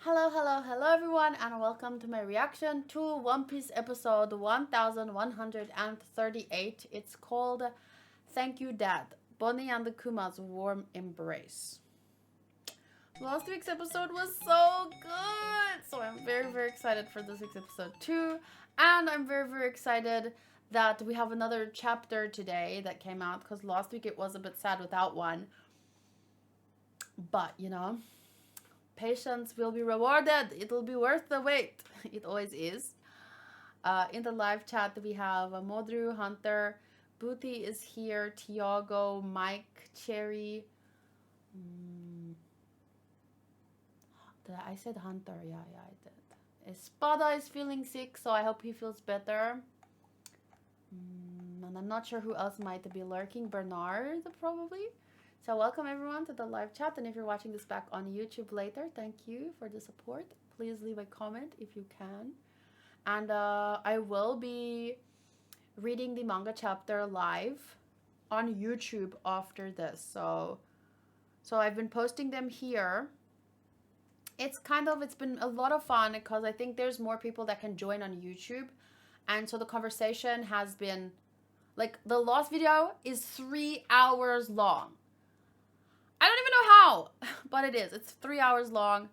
Hello, hello, hello everyone, and welcome to my reaction to One Piece episode 1138. It's called Thank You Dad, Bonnie and the Kuma's Warm Embrace. Last week's episode was so good, so I'm very, very excited for this week's episode too. And I'm very, very excited that we have another chapter today that came out because last week it was a bit sad without one. But, patience will be rewarded. It will be worth the wait. It always is. In the live chat, we have Modru, Hunter, Booty is here, Tiago, Mike, Cherry. I said Hunter. Yeah, I did. Espada is feeling sick, so I hope he feels better. And I'm not sure who else might be lurking. Bernard, probably. So welcome everyone to the live chat, and if you're watching this back on YouTube later, thank you for the support. Please leave a comment if you can. And I will be reading the manga chapter live on YouTube after this. So I've been posting them here. It's been a lot of fun because I think there's more people that can join on YouTube. And so the conversation has been, like, the last video is 3 hours long. I don't even know how, but it is. It's 3 hours long.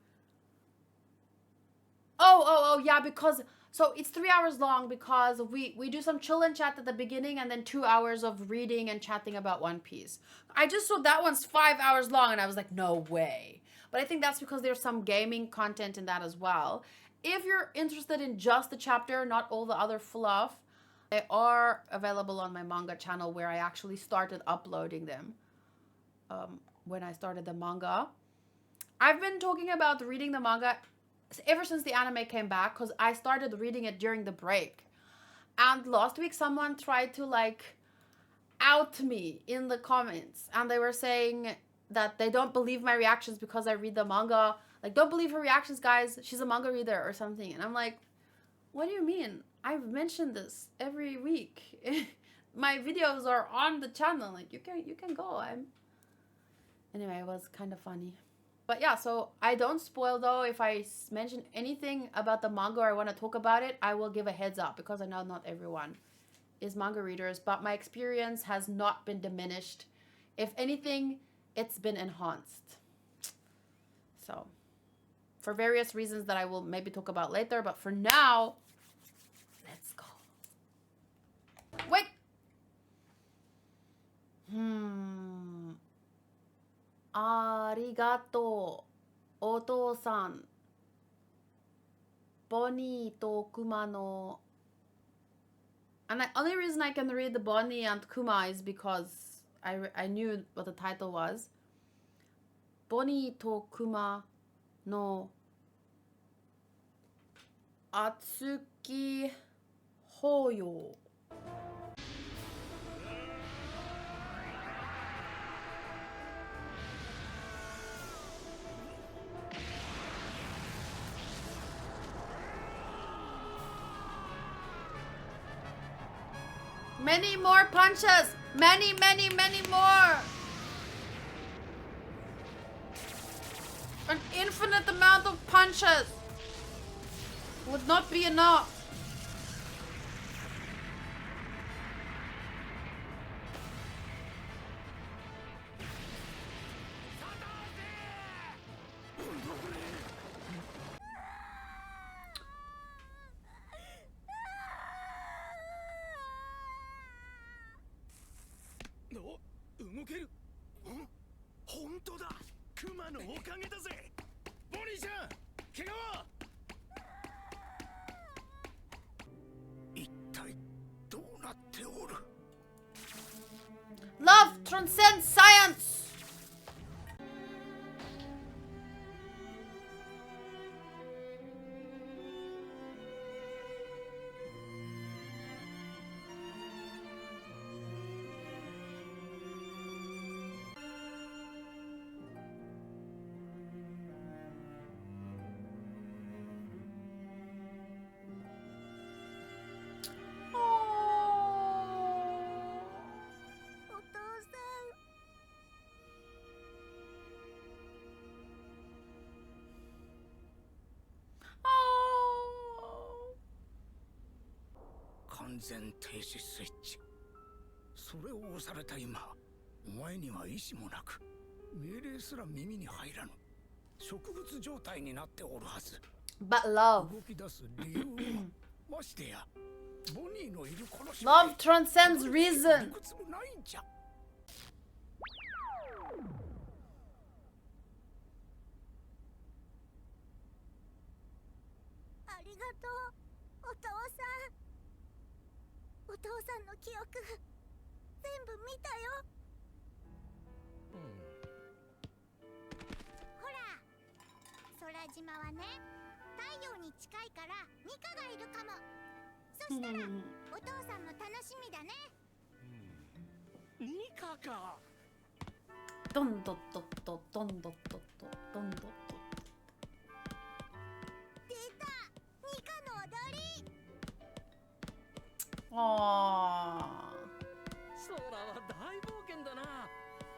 Oh, yeah, because, so it's 3 hours long because we do some chill and chat at the beginning and then 2 hours of reading and chatting about One Piece. I just saw that one's 5 hours long and I was like, no way. But I think that's because there's some gaming content in that as well. If you're interested in just the chapter, not all the other fluff, they are available on my manga channel where I actually started uploading them when I started the manga. I've been talking about reading the manga ever since the anime came back because I started reading it during the break. And last week someone tried to out me in the comments and they were saying that they don't believe my reactions because I read the manga. Like, don't believe her reactions, guys. She's a manga reader or something. And I'm like, what do you mean? I've mentioned this every week. My videos are on the channel. Like, you can go. Anyway, it was kind of funny. But yeah, so I don't spoil though. If I mention anything about the manga or I want to talk about it, I will give a heads up because I know not everyone is manga readers, but my experience has not been diminished. If anything, it's been enhanced. So, for various reasons that I will maybe talk about later, but for now, let's go. Wait! Arigato, お父さん。Bonnie to Kuma no. And the only reason I can read the Bonnie and Kuma is because I knew what the title was. Bonnie to Kuma no Atsuki Hoyo. Many more punches! Many, many, many more! An infinite amount of punches would not be enough. Love transcends science! 完全停止スイッチ。それを押された今、お前には意志もなく、命令すら耳に入らぬ。植物状態になっておるはず。 But love. 動き出す理由はましてやボニーのいるこの島 Love transcends reason. 理屈もないんじゃ。ありがとう、お父さん。お父さんの記憶全部見たよ。ほら、空島はね、太陽に近いからミカがいるかも。そしたらお父さんも楽しみだね。ニカか。どんどっとっとどんどっとっとどんどっと。出た、ニカの踊り。あ空は大冒険だな。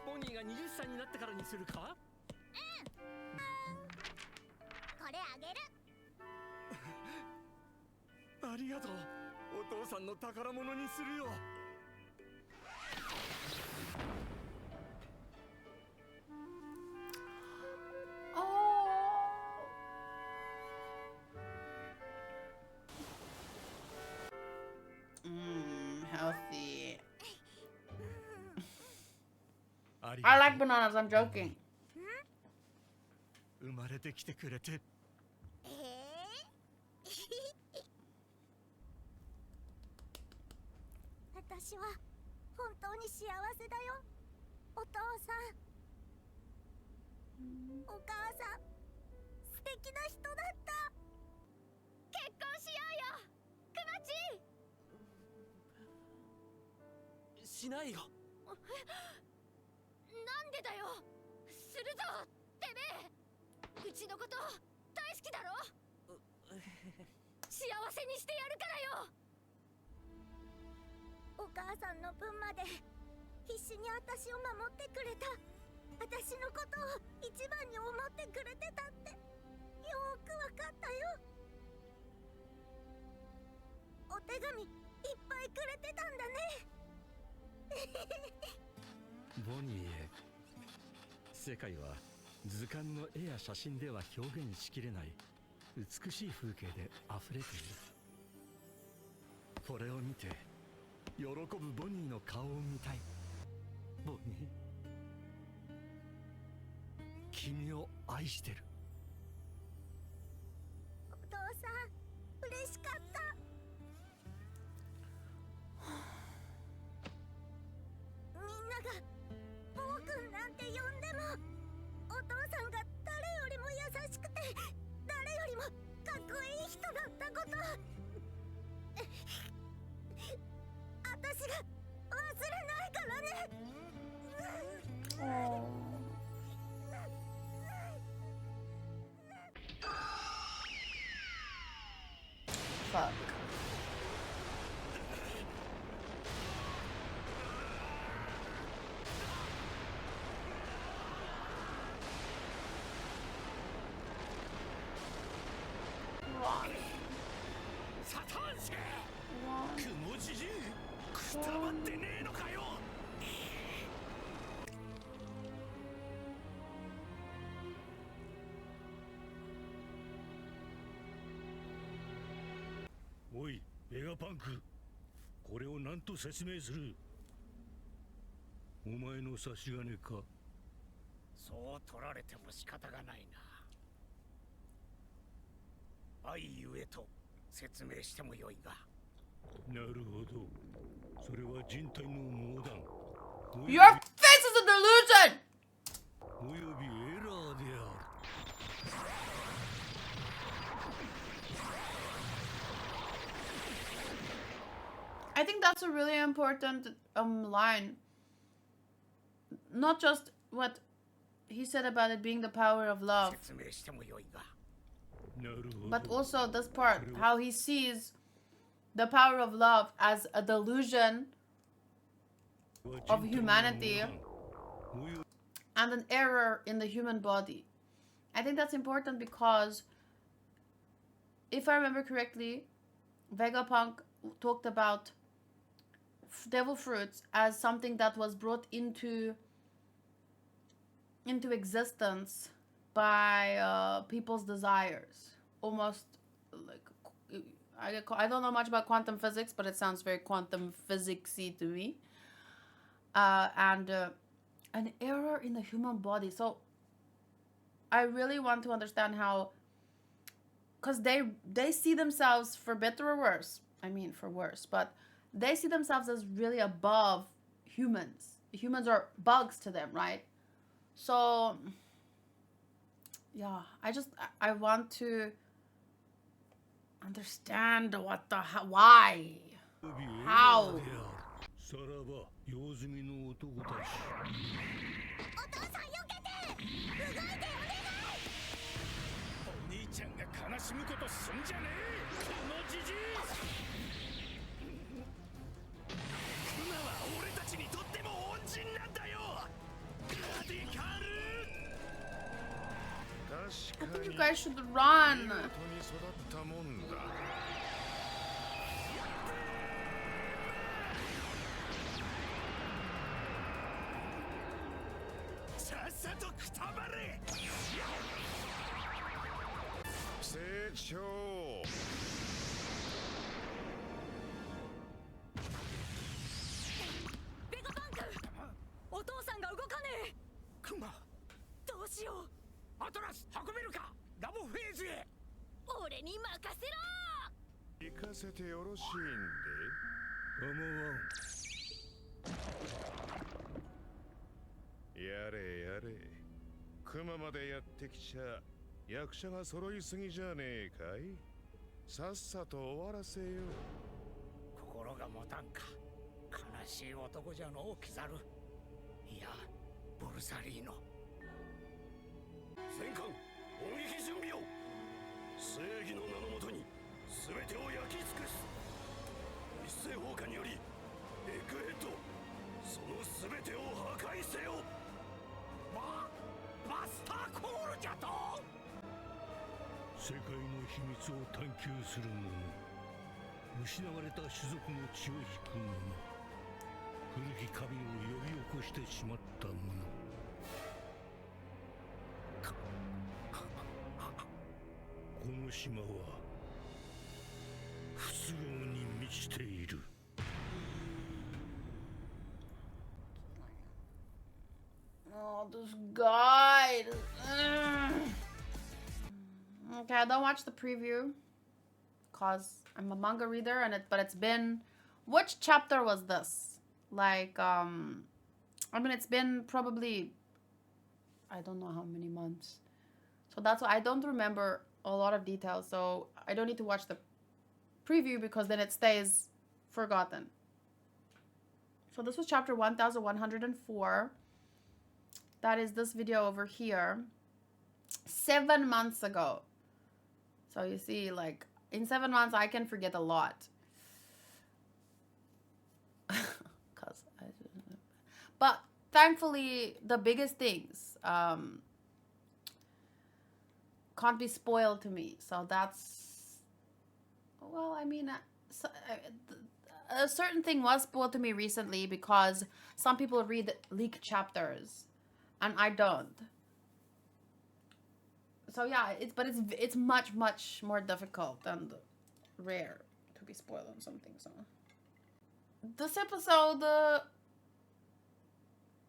ボニーが20歳になってからにするか。これあげる。ありがとう。お父さんの宝物にするよ。healthy. あり I が like とう。 bananas. I'm joking. 生まれてきてくれて。私は本当に幸せだよ、お父さん。お母さん、素敵な人だった。結婚しようよ、くまち。しないよ。なんでだよ。するぞ、てめえ。うちのこと大好きだろ。幸せにしてやるからよ。お母さんの分まで必死に私を守ってくれた。私のことを一番に思ってくれてたってよーくわかったよ。お手紙いっぱいくれてたんだね。ボニーへ。世界は図鑑の絵や写真では表現しきれない美しい風景で溢れている。これを見て喜ぶボニーの顔を見たい。ボニー、君を愛してる。お父さん、嬉しかった。みんながボーくんなんて呼んでも、お父さんが誰よりも優しくて誰よりもかっこいい人だったこと、私が忘れないからね。Fuck. Ron. サタンシェ Ron. くもじじい、くたばってねえのかよ。おい、ベガパンク、これを何と説明する。お前の差し金か。そう取られても仕方がないな。愛ゆえと説明してもよいが。なるほど。それは人体の盲断。 Your face is a delusion! およびエラーである。 I think that's a really important line. Not just what he said about it being the power of love, 説明してもよいが。なるほど。 but also this part, how he sees the power of love as a delusion of humanity and an error in the human body. I think that's important because if I remember correctly, Vegapunk talked about devil fruits as something that was brought into existence by people's desires, almost like I don't know much about quantum physics, but it sounds very quantum physicsy to me. And an error in the human body. So I really want to understand how, because they see themselves, for better or worse, I mean for worse, but they see themselves as really above humans. Humans are bugs to them, right? So yeah, I want to understand why, how. さらば用済みの男たち。お父さん避けて動いてお願い。お兄ちゃんが悲しむことすんじゃねえ、このじじい。今は俺たちにとっても恩人なんだよ。ラディカル。 I think you guys should run. 本当に育ったもんだ。さっさとくたばれ。成長。ベガパンク、お父さんが動かねえ。クマ。どうしよう。アトラス運べるか。ラボフェーズへ。俺に任せろ。行かせてよろしいん構わん。でやれやれ熊までやってきちゃ役者が揃いすぎじゃねえかい。さっさと終わらせよう。心が持たんか。悲しい男じゃのうキザル。いやボルサリーノ。戦艦砲撃準備を。正義の名のもとに全てを焼き尽くす。一斉放火によりエッグヘッドその全てを破壊せよ。バスターコールじゃと。世界の秘密を探求する者、失われた種族の血を引く者、古き神を呼び起こしてしまった者。この島は不都合に満ちている。Oh, this guy. Okay, I don't watch the preview cause I'm a manga reader but it's been, which chapter was this? Like I mean it's been probably I don't know how many months. So that's why I don't remember a lot of details. So I don't need to watch the preview because then it stays forgotten. So this was chapter 1104. That is this video over here. 7 months ago. So you see, like, in 7 months, I can forget a lot. But thankfully, the biggest things can't be spoiled to me. So that's, well, I mean, a certain thing was spoiled to me recently because some people read leaked chapters and I don't. So yeah, it's much more difficult and rare to be spoiled on something. So this episode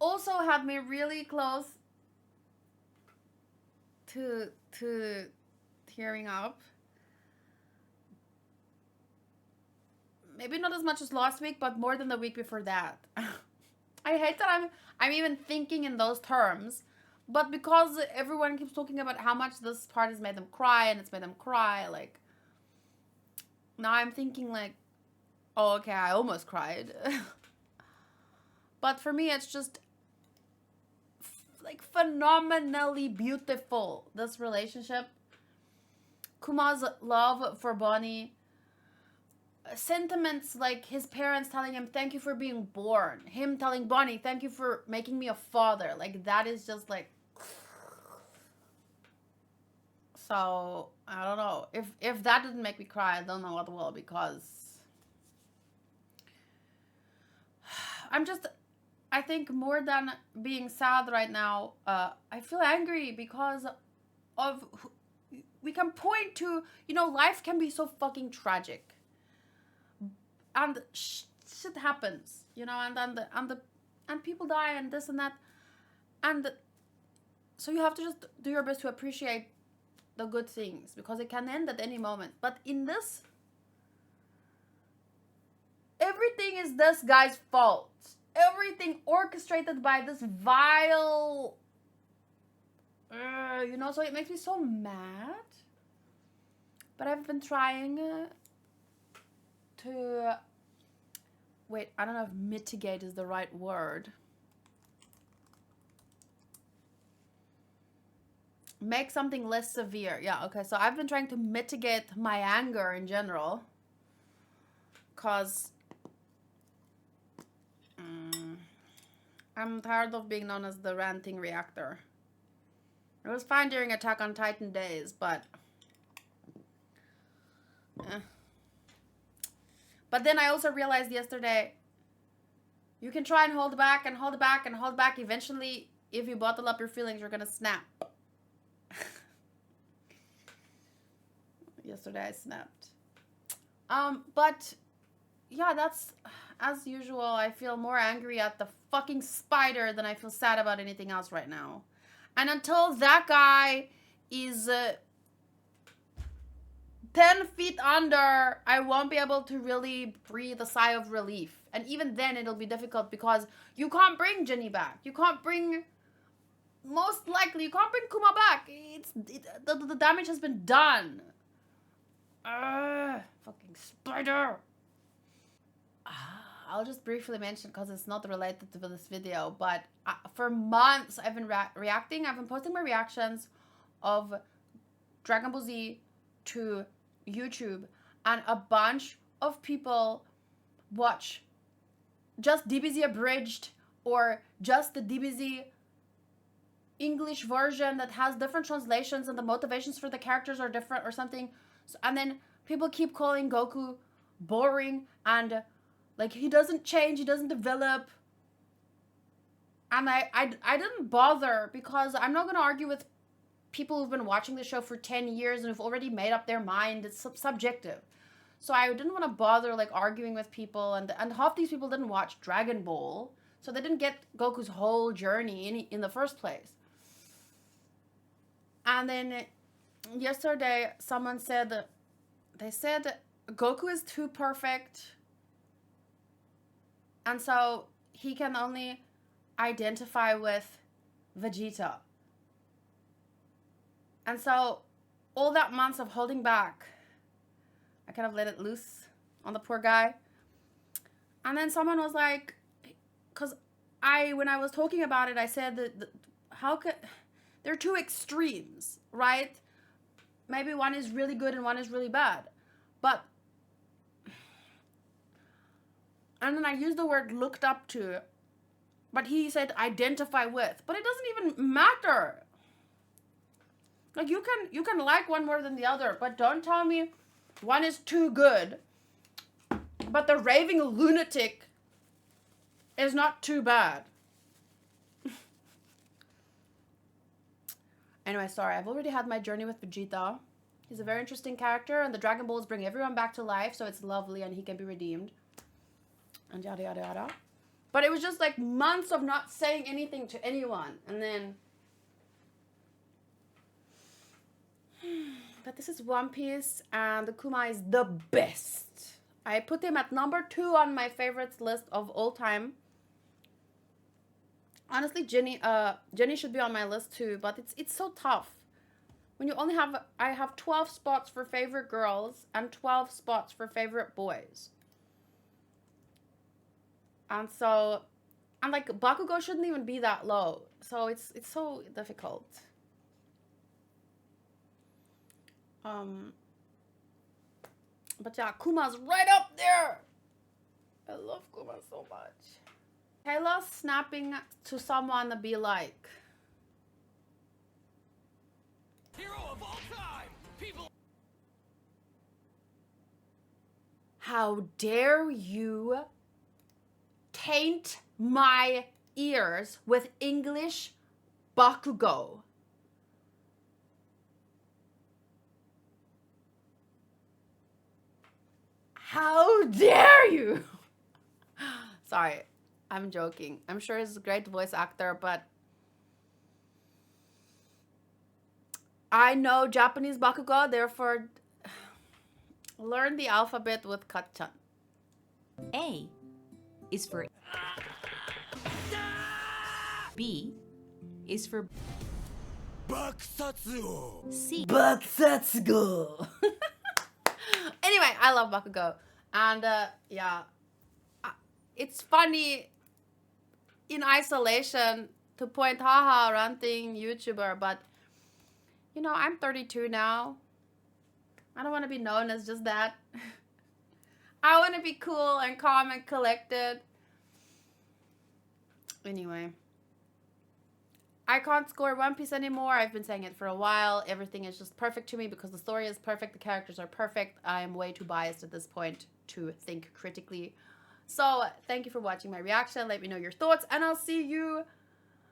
also had me really close to tearing up. Maybe not as much as last week, but more than the week before that. I hate that I'm even thinking in those terms. But because everyone keeps talking about how much this part has made them cry and it's made them cry, like, now I'm thinking like, oh, okay, I almost cried. But for me, it's just like phenomenally beautiful, this relationship. Kuma's love for Bonnie. Sentiments like his parents telling him, thank you for being born. Him telling Bonnie, thank you for making me a father. Like, that is just like... So, I don't know. If that didn't make me cry, I don't know what will, because I think more than being sad right now, I feel angry because of, we can point to, you know, life can be so fucking tragic. And shit happens, you know, and people die and this and that. And so you have to just do your best to appreciate the good things because it can end at any moment. But in this, everything is this guy's fault. Everything orchestrated by this vile, you know, so it makes me so mad. But I've been trying to, wait, I don't know if mitigate is the right word. Make something less severe. Yeah, okay, so I've been trying to mitigate my anger in general. Because I'm tired of being known as the ranting reactor. It was fine during Attack on Titan days, but... But then I also realized yesterday, you can try and hold back and hold back and hold back. Eventually, if you bottle up your feelings, you're gonna snap. Yesterday I snapped. But yeah, that's, as usual, I feel more angry at the fucking spider than I feel sad about anything else right now. And until that guy is 10 feet under, I won't be able to really breathe a sigh of relief. And even then it'll be difficult because you can't bring Jenny back. You can't bring, most likely, you can't bring Kuma back. The damage has been done. Fucking spider. I'll just briefly mention because it's not related to this video, but for months I've been reacting. I've been posting my reactions of Dragon Ball Z to YouTube, and a bunch of people watch just DBZ abridged or just the DBZ English version that has different translations and the motivations for the characters are different or something. So, and then people keep calling Goku boring and like he doesn't change, he doesn't develop. And I didn't bother because I'm not going to argue with people who've been watching the show for 10 years and who've already made up their mind. It's subjective. So I didn't want to bother like arguing with people, and half these people didn't watch Dragon Ball, so they didn't get Goku's whole journey in the first place. And then yesterday someone said, they said Goku is too perfect, and so he can only identify with Vegeta. And so all that months of holding back, I kind of let it loose on the poor guy. And then someone was like, because when I was talking about it, I said that how could, there are two extremes, right? Maybe one is really good and one is really bad. But, and then I used the word looked up to, but he said identify with. But it doesn't even matter. Like you can like one more than the other, but don't tell me one is too good, but the raving lunatic is not too bad. Anyway, sorry, I've already had my journey with Vegeta. He's a very interesting character, and the Dragon Balls bring everyone back to life, so it's lovely, and he can be redeemed. And yada yada yada. But it was just like months of not saying anything to anyone, and then... But this is One Piece, and the Kuma is the best. I put him at number 2 on my favorites list of all time. Honestly, Jenny should be on my list too, but it's so tough. When you only have, I have 12 spots for favorite girls and 12 spots for favorite boys. And so, and like Bakugo shouldn't even be that low. So it's so difficult. But yeah, Kuma's right up there. I love Kuma so much. Taylor snapping to someone to be like, Hero of all time! People. how dare you taint my ears with English Bakugo. How dare you? Sorry, I'm joking. I'm sure he's a great voice actor, but I know Japanese Bakugo, therefore learn the alphabet with Katchan. A is for B is for C. Bakusatsugo. Anyway, I love Bakugo. And yeah, it's funny in isolation to point, haha, ranting YouTuber, but you know, I'm 32 now. I don't want to be known as just that. I want to be cool and calm and collected. Anyway, I can't score One Piece anymore. I've been saying it for a while. Everything is just perfect to me because the story is perfect, the characters are perfect. I am way too biased at this point to think critically. So thank you for watching my reaction. Let me know your thoughts, and I'll see you.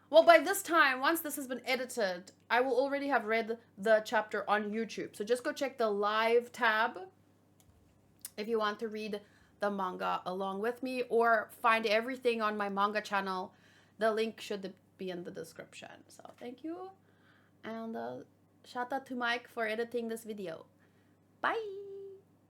Well, by this time, once this has been edited, I will already have read the chapter on YouTube. So just go check the live tab if you want to read the manga along with me, or find everything on my manga channel. The link should be in the description. So thank you, and shout out to Mike for editing this video. Bye.